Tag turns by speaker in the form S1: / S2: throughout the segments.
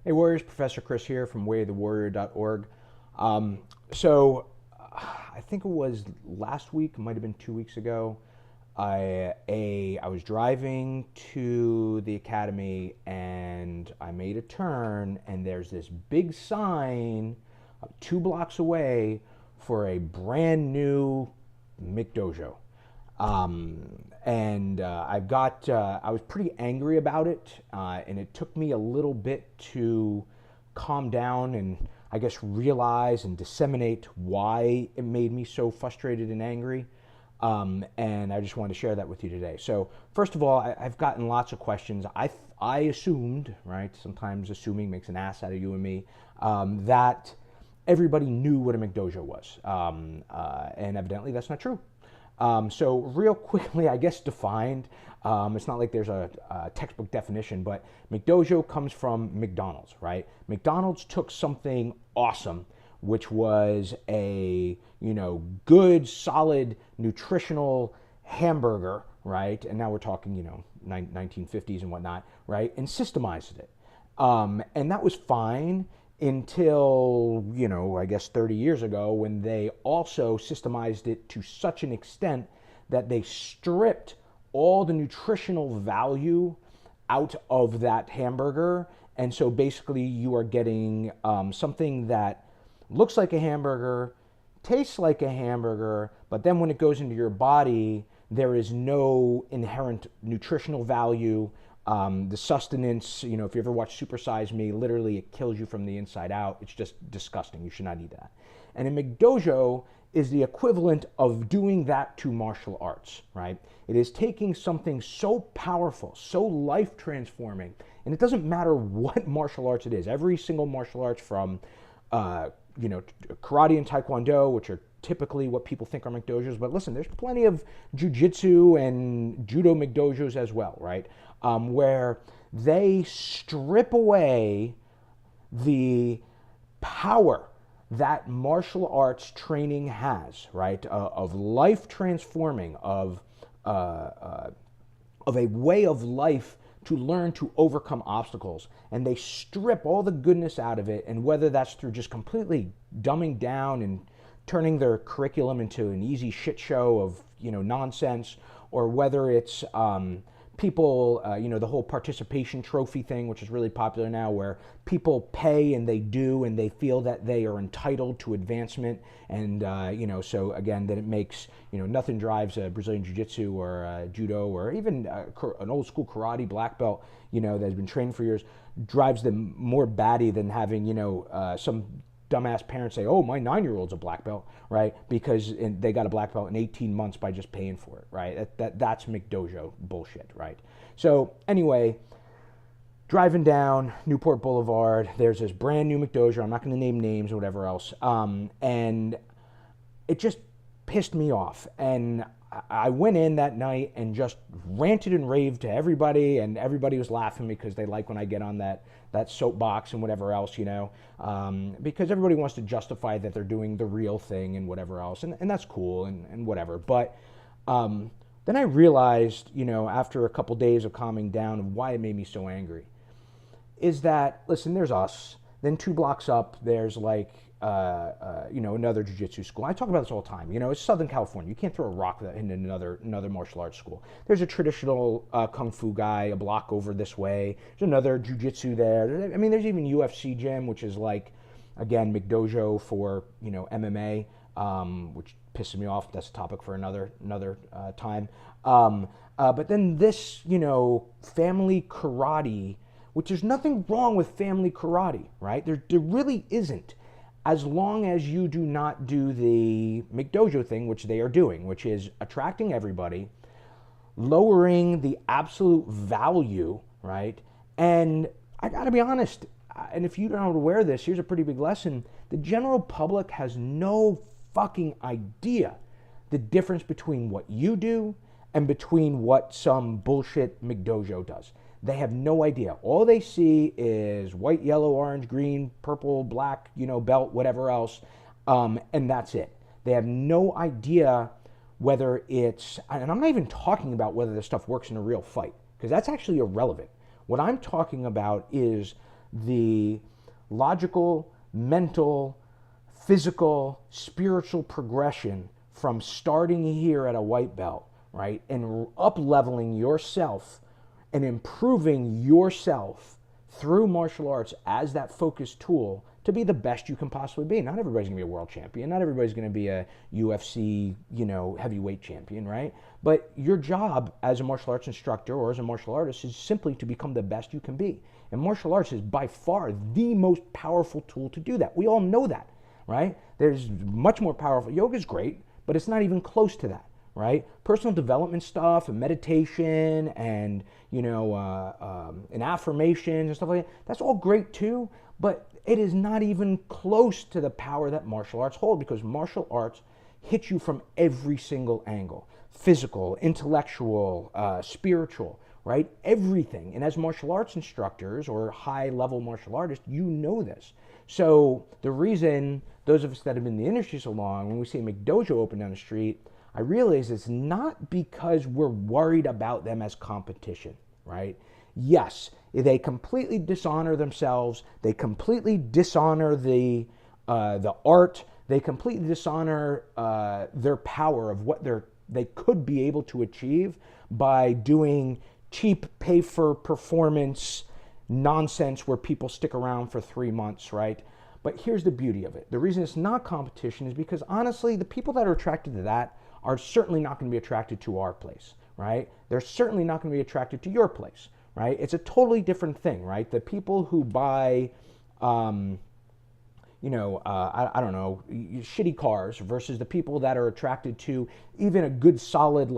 S1: Hey Warriors, Professor Chris here from WayOfTheWarrior.org. So I think it was last week, it might have been 2 weeks ago. I was driving to the academy and I made a turn, and there's this big sign 2 blocks away for a brand new McDojo. I was pretty angry about it, and it took me a little bit to calm down and I guess realize and disseminate why it made me so frustrated and angry. And I just wanted to share that with you today. So, first of all, I've gotten lots of questions. I assumed, right? Sometimes assuming makes an ass out of you and me, that everybody knew what a McDojo was. And evidently that's not true. So real quickly, I guess defined, it's not like there's a textbook definition, but McDojo comes from McDonald's, right? McDonald's took something awesome, which was a, good, solid, nutritional hamburger, right? And now we're talking, 1950s and whatnot, right? And systemized it. And that was fine until, I guess 30 years ago, when they also systemized it to such an extent that they stripped all the nutritional value out of that hamburger. And so basically you are getting something that looks like a hamburger, tastes like a hamburger, but then when it goes into your body, there is no inherent nutritional value. The sustenance, if you ever watch Super Size Me, literally it kills you from the inside out. It's just disgusting. You should not eat that. And a McDojo is the equivalent of doing that to martial arts, right? It is taking something so powerful, so life transforming, and it doesn't matter what martial arts it is. Every single martial arts from, karate and taekwondo, which are typically what people think are McDojos, but listen, there's plenty of jujitsu and judo McDojos as well, right? Where they strip away the power that martial arts training has, right? Of life transforming, of a way of life to learn to overcome obstacles, and they strip all the goodness out of it. And whether that's through just completely dumbing down and turning their curriculum into an easy shit show of nonsense, or whether it's people, the whole participation trophy thing, which is really popular now, where people pay and they do, and they feel that they are entitled to advancement. And, so again, that it makes, nothing drives a Brazilian Jiu-Jitsu or judo, or even an old school karate black belt, that has been trained for years, drives them more batty than having, some dumbass parents say, "Oh, my 9-year-old's a black belt," right? Because they got a black belt in 18 months by just paying for it, right? That's McDojo bullshit, right? So anyway, driving down Newport Boulevard, there's this brand new McDojo. I'm not going to name names or whatever else, and it just pissed me off. And I went in that night and just ranted and raved to everybody, and everybody was laughing because they like when I get on that soapbox and whatever else, because everybody wants to justify that they're doing the real thing and whatever else, and that's cool and whatever. But then I realized, after a couple days of calming down, of why it made me so angry. Is that, listen, there's us. Then 2 blocks up, there's like, another jiu-jitsu school. I talk about this all the time. It's Southern California. You can't throw a rock into another martial arts school. There's a traditional kung fu guy a block over this way. There's another jiu-jitsu there. There's even UFC gym, which is like, again, McDojo for, MMA, which pisses me off. That's a topic for another time. But then this, family karate, which there's nothing wrong with family karate, right? There really isn't, as long as you do not do the McDojo thing, which they are doing, which is attracting everybody, lowering the absolute value, right? And I gotta be honest, and if you don't know how to wear this, here's a pretty big lesson. The general public has no fucking idea the difference between what you do and between what some bullshit McDojo does. They have no idea. All they see is white, yellow, orange, green, purple, black, belt, whatever else, and that's it. They have no idea whether it's, and I'm not even talking about whether this stuff works in a real fight, because that's actually irrelevant. What I'm talking about is the logical, mental, physical, spiritual progression from starting here at a white belt, right, and up-leveling yourself and improving yourself through martial arts as that focused tool to be the best you can possibly be. Not everybody's going to be a world champion. Not everybody's going to be a UFC, heavyweight champion, right? But your job as a martial arts instructor or as a martial artist is simply to become the best you can be. And martial arts is by far the most powerful tool to do that. We all know that, right? There's much more powerful. Yoga's great, but it's not even close to that, right? Personal development stuff and meditation and, and affirmations and stuff like that, that's all great too, but it is not even close to the power that martial arts hold, because martial arts hit you from every single angle. Physical, intellectual, spiritual, right? Everything. And as martial arts instructors or high-level martial artists, you know this. So the reason those of us that have been in the industry so long, when we see a McDojo open down the street, I realize it's not because we're worried about them as competition, right? Yes, they completely dishonor themselves. They completely dishonor the art. They completely dishonor their power of what they could be able to achieve by doing cheap pay-for-performance nonsense where people stick around for 3 months, right? But here's the beauty of it. The reason it's not competition is because, honestly, the people that are attracted to that are certainly not going to be attracted to our place, right? They're certainly not going to be attracted to your place, right? It's a totally different thing, right? The people who buy, I don't know, shitty cars versus the people that are attracted to even a good solid,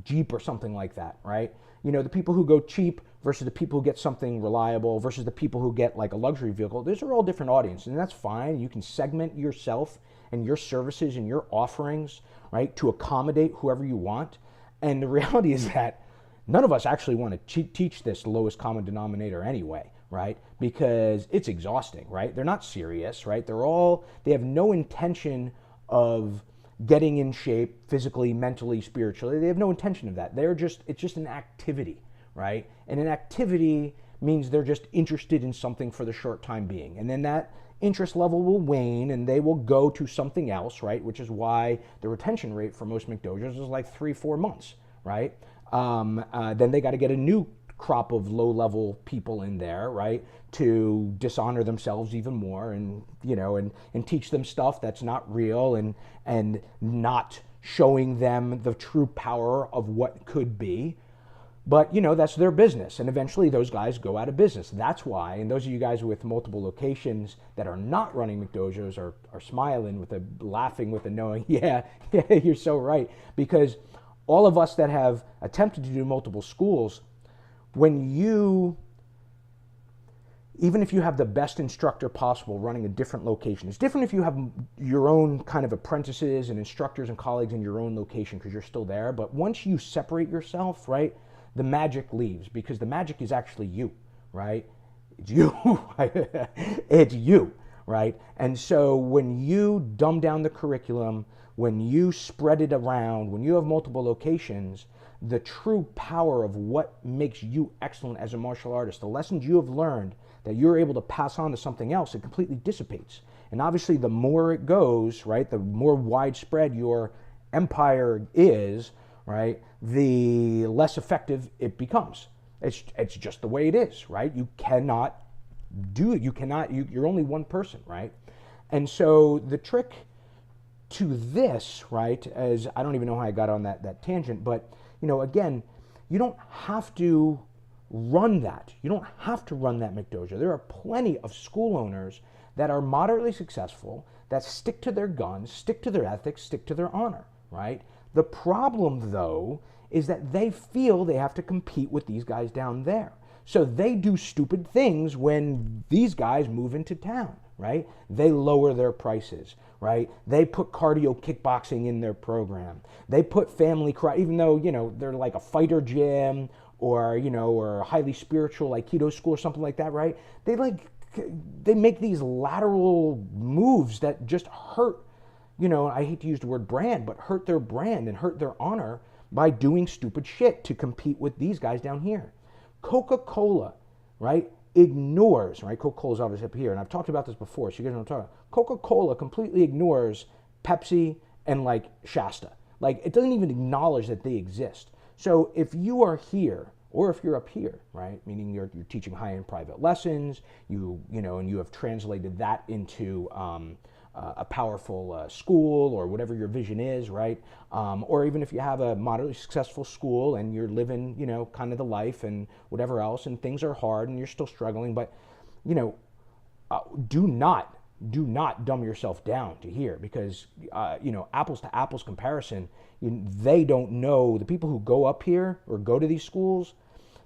S1: Jeep or something like that, right? The people who go cheap versus the people who get something reliable versus the people who get like a luxury vehicle. Those are all different audiences, and that's fine. You can segment yourself and your services and your offerings, right, to accommodate whoever you want. And the reality is that none of us actually want to teach this lowest common denominator anyway, right? Because it's exhausting, right? They're not serious, right? They have no intention of getting in shape physically, mentally, spiritually. They have no intention of that. It's just an activity, right? And an activity means they're just interested in something for the short time being. And then that interest level will wane and they will go to something else, right? Which is why the retention rate for most McDojos is like 3-4 months, right? Then they got to get a new crop of low-level people in there, right, to dishonor themselves even more and teach them stuff that's not real and not showing them the true power of what could be. But, that's their business. And eventually those guys go out of business. That's why, and those of you guys with multiple locations that are not running McDojos are smiling laughing with a knowing, yeah, you're so right. Because all of us that have attempted to do multiple schools, even if you have the best instructor possible running a different location, it's different if you have your own kind of apprentices and instructors and colleagues in your own location because you're still there. But once you separate yourself, right, the magic leaves, because the magic is actually you, right? It's you. It's you, right? And so when you dumb down the curriculum, when you spread it around, when you have multiple locations, the true power of what makes you excellent as a martial artist, the lessons you have learned that you're able to pass on to something else, it completely dissipates. And obviously the more it goes, right, the more widespread your empire is, right, the less effective it becomes. It's just the way it is, right? You cannot do it. You're only one person, right? And so the trick to this, right, as I don't even know how I got on that tangent, but again, you don't have to run that. You don't have to run that McDojo. There are plenty of school owners that are moderately successful, that stick to their guns, stick to their ethics, stick to their honor, right? The problem, though, is that they feel they have to compete with these guys down there. So they do stupid things when these guys move into town, right? They lower their prices, right? They put cardio kickboxing in their program. They put family even though, they're like a fighter gym or a highly spiritual Aikido school or something like that, right? They make these lateral moves that just hurt, I hate to use the word brand, but hurt their brand and hurt their honor by doing stupid shit to compete with these guys down here. Coca-Cola right, ignores, right, Coca-Cola's obviously up here, and I've talked about this before, so you guys know what I'm talking about. Coca-Cola completely ignores Pepsi and like Shasta. Like, it doesn't even acknowledge that they exist. So if you are here, or if you're up here, right, meaning you're teaching high-end private lessons, you know, and you have translated that into a powerful school or whatever your vision is, right? Or even if you have a moderately successful school and you're living, you know, kind of the life and whatever else, and things are hard and you're still struggling, but, you know, do not dumb yourself down to here, because you know, apples to apples comparison, they don't know, the people who go up here or go to these schools,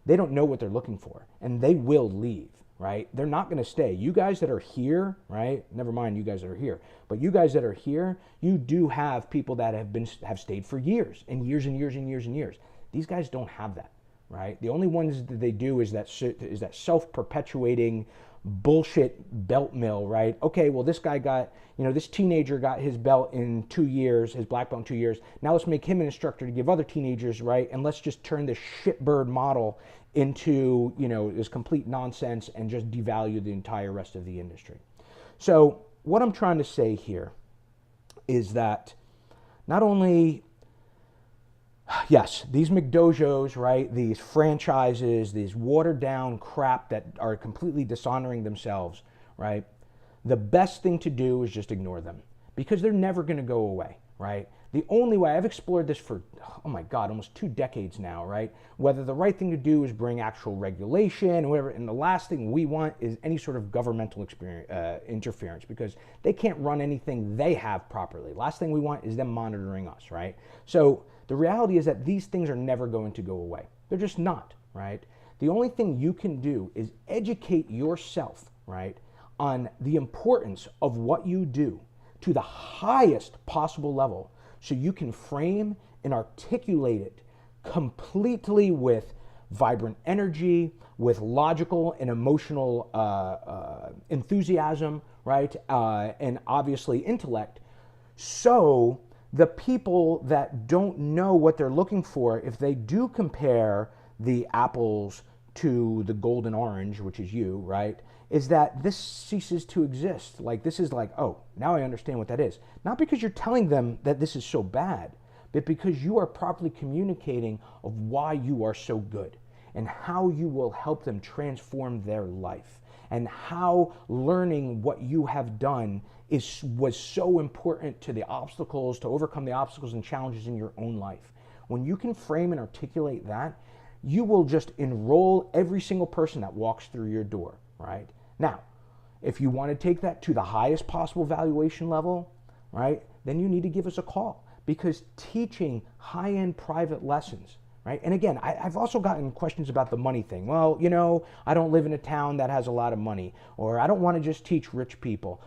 S1: they don't know what they're looking for, and they will leave, right? They're not going to stay. You guys that are here, right? Never mind you guys that are here, but you guys that are here, you do have people that have stayed for years and years and years and years and years. These guys don't have that, right? The only ones that they do is that self-perpetuating bullshit belt mill, right? Okay, well, this guy got, you know, this teenager got his belt in 2 years, his black belt in 2 years. Now let's make him an instructor to give other teenagers, right? And let's just turn this shitbird model into, you know, this complete nonsense and just devalue the entire rest of the industry. So what I'm trying to say here is that not only, yes, these McDojos, right, these franchises, these watered down crap that are completely dishonoring themselves, right, the best thing to do is just ignore them, because they're never going to go away, right? The only way, I've explored this for, oh my God, almost 2 decades now, right? Whether the right thing to do is bring actual regulation or whatever, and the last thing we want is any sort of governmental interference, because they can't run anything they have properly. Last thing we want is them monitoring us, right? So the reality is that these things are never going to go away. They're just not, right? The only thing you can do is educate yourself, right, on the importance of what you do to the highest possible level, so you can frame and articulate it completely with vibrant energy, with logical and emotional enthusiasm, right, and obviously intellect. So the people that don't know what they're looking for, if they do compare the apples to the golden orange, which is you, right, is that this ceases to exist. Like, this is like, oh, now I understand what that is. Not because you're telling them that this is so bad, but because you are properly communicating of why you are so good and how you will help them transform their life, and how learning what you have done was so important to the obstacles, to overcome the obstacles and challenges in your own life. When you can frame and articulate that, you will just enroll every single person that walks through your door, right? Now, if you want to take that to the highest possible valuation level, right, then you need to give us a call, because teaching high-end private lessons, right? And again, I've also gotten questions about the money thing. Well, you know, I don't live in a town that has a lot of money, or I don't want to just teach rich people.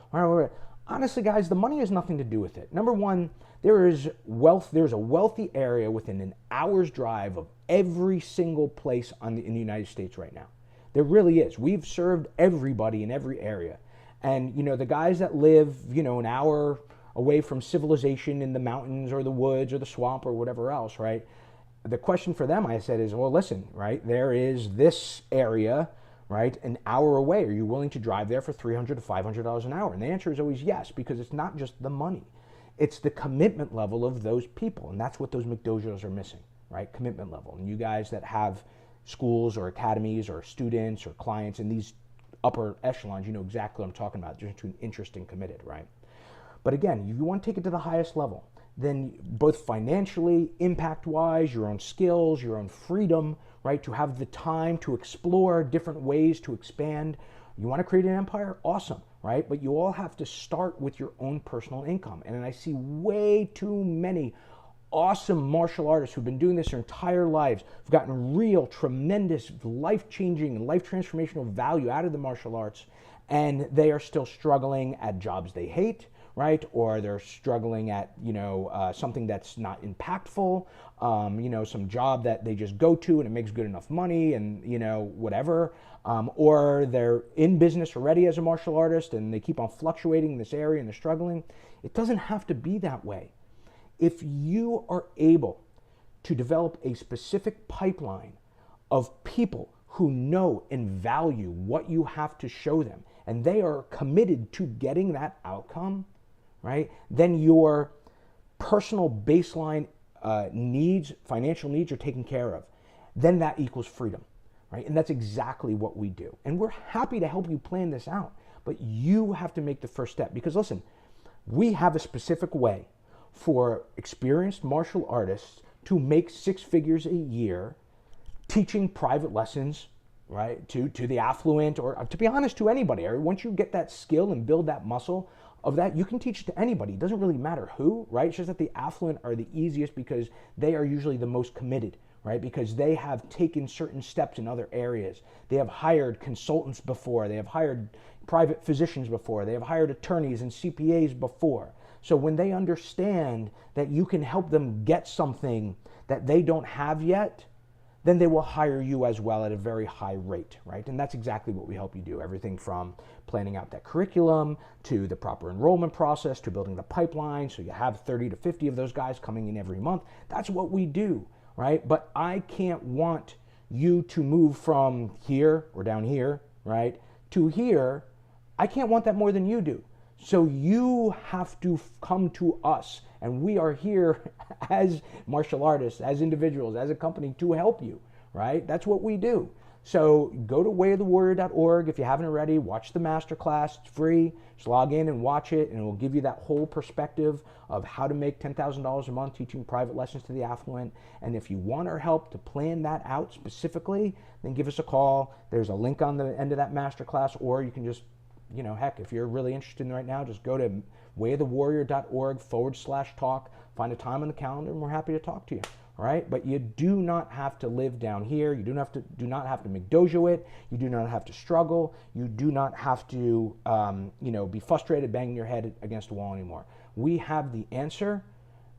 S1: Honestly, guys, the money has nothing to do with it. Number one, there's a wealthy area within an hour's drive of every single place in the United States right now. There really is. We've served everybody in every area. And, you know, the guys that live, you know, an hour away from civilization in the mountains or the woods or the swamp or whatever else, right? The question for them, I said, is, well, listen, right, there is this area, right, an hour away. Are you willing to drive there for $300 to $500 an hour? And the answer is always yes, because it's not just the money. It's the commitment level of those people. And that's what those McDojos are missing, right? Commitment level. And you guys that have schools or academies or students or clients in these upper echelons, you know exactly what I'm talking about. Just between interested and committed, right? But again, if you want to take it to the highest level, then both financially, impact-wise, your own skills, your own freedom, right, to have the time to explore different ways to expand. You want to create an empire? Awesome, right? But you all have to start with your own personal income. And I see way too many awesome martial artists who've been doing this their entire lives, who've gotten real, tremendous, life-changing, life-transformational value out of the martial arts, and they are still struggling at jobs they hate, right? Or they're struggling at, you know, something that's not impactful, you know, some job that they just go to and it makes good enough money and, you know, whatever. Or they're in business already as a martial artist and they keep on fluctuating in this area and they're struggling. It doesn't have to be that way. If you are able to develop a specific pipeline of people who know and value what you have to show them, and they are committed to getting that outcome, right? Then your personal baseline needs, financial needs are taken care of. Then that equals freedom, right? And that's exactly what we do. And we're happy to help you plan this out, but you have to make the first step, because listen, we have a specific way for experienced martial artists to make 6 figures a year teaching private lessons, right, to the affluent, or to be honest, to anybody. Once you get that skill and build that muscle of that, you can teach it to anybody. It doesn't really matter who, right? It's just that the affluent are the easiest because they are usually the most committed, right? Because they have taken certain steps in other areas. They have hired consultants before. They have hired private physicians before. They have hired attorneys and CPAs before. So when they understand that you can help them get something that they don't have yet, then they will hire you as well at a very high rate, right? And that's exactly what we help you do. Everything from planning out that curriculum, to the proper enrollment process, to building the pipeline, so you have 30 to 50 of those guys coming in every month. That's what we do, right? But I can't want you to move from here, or down here, right, to here. I can't want that more than you do. So you have to come to us, and we are here as martial artists, as individuals, as a company to help you, right? That's what we do. So go to WayOfTheWarrior.org if you haven't already. Watch the masterclass. It's free. Just log in and watch it, and it will give you that whole perspective of how to make $10,000 a month teaching private lessons to the affluent. And if you want our help to plan that out specifically, then give us a call. There's a link on the end of that masterclass, or you can just, heck, if you're really interested in right now, just go to WayOfTheWarrior.org/talk, find a time on the calendar, and we're happy to talk to you. All right, but you do not have to live down here. You do not have to McDojo it. You do not have to struggle. You do not have to, be frustrated, banging your head against a wall anymore. We have the answer,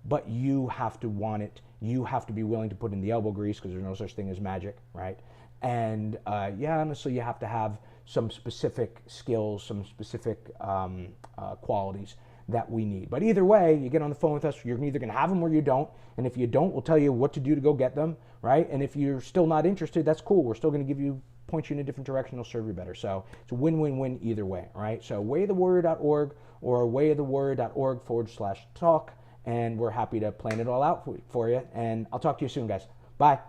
S1: but you have to want it. You have to be willing to put in the elbow grease, because there's no such thing as magic, right? And honestly, you have to have some specific skills, some specific qualities that we need. But either way, you get on the phone with us, you're either going to have them or you don't. And if you don't, we'll tell you what to do to go get them, right? And if you're still not interested, that's cool. We're still going to point you in a different direction. It'll serve you better. So it's a win-win-win either way, all right? So WayOfTheWarrior.org or WayOfTheWarrior.org/talk, and we're happy to plan it all out for you. And I'll talk to you soon, guys. Bye.